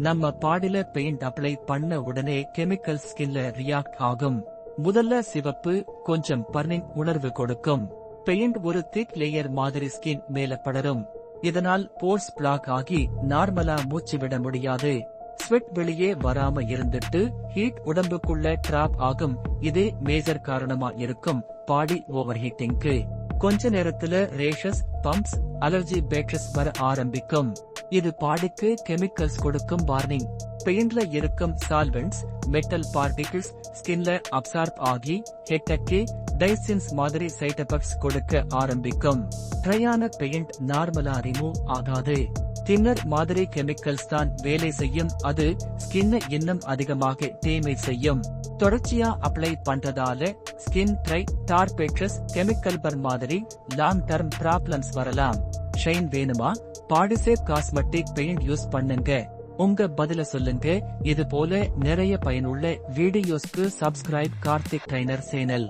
நம்ம பாடில paint apply பண்ண உடனே கெமிக்கல் ஸ்கின்ல ரியாக்ட் ஆகும். முதல்ல சிவப்பு கொஞ்சம் பர்னிங் உணர்வு கொடுக்கும். பெயிண்ட் ஒரு திக் லேயர் மாதிரி ஸ்கின் மேல படரும். இதனால் போர்ஸ் பிளாக் ஆகி நார்மலா மூச்சு விட முடியாது. ஸ்வெட் வெளியே வராம இருந்துட்டு ஹீட் உடம்புக்குள்ள டிராப் ஆகும். இதே மேஜர் காரணமா இருக்கும் பாடி ஓவர் ஹீட்டிங்க்கு. கொஞ்ச நேரத்துல ரேஷஸ், பம்ப்ஸ், அலர்ஜி பேக்டர்ஸ் வர ஆரம்பிக்கும். இது பாடிக்கு கெமிக்கல்ஸ் கொடுக்கும் வார்னிங். பெயிண்ட்ல இருக்கும் சால்வெண்ட்ஸ், மெட்டல் பார்ட்டிகிள்ஸ் ஸ்கின்ல அப்சார்ப் ஆகி ஹெட்டக்கே, டைசின்ஸ் மாதிரி சைட் எஃபெக்ட்ஸ் கொடுக்க ஆரம்பிக்கும். ட்ரையான பெயிண்ட் நார்மலா ரிமூவ் ஆகாது. தின்னர் மாதிரி கெமிக்கல்ஸ் தான் வேலை செய்யும். அது ஸ்கின்னை இன்னும் அதிகமாக டேமேஜ் செய்யும். தொடர்ச்சியா அப்ளை பண்றதால ஸ்கின் ட்ரை, டார்பேட்ரஸ், கெமிக்கல் பர்ன் மாதிரி லாங் டர்ம் ப்ராப்ளம்ஸ் வரலாம். ஷைன் வேணுமா? பாடிசேப் காஸ்மெட்டிக் பெயிண்ட் யூஸ் பண்ணுங்க. உங்க பதில சொல்லுங்க. இது போல நிறைய பயனுள்ள வீடியோஸ்க்கு சப்ஸ்கிரைப் கார்த்திக் ட்ரைனர் சேனல்.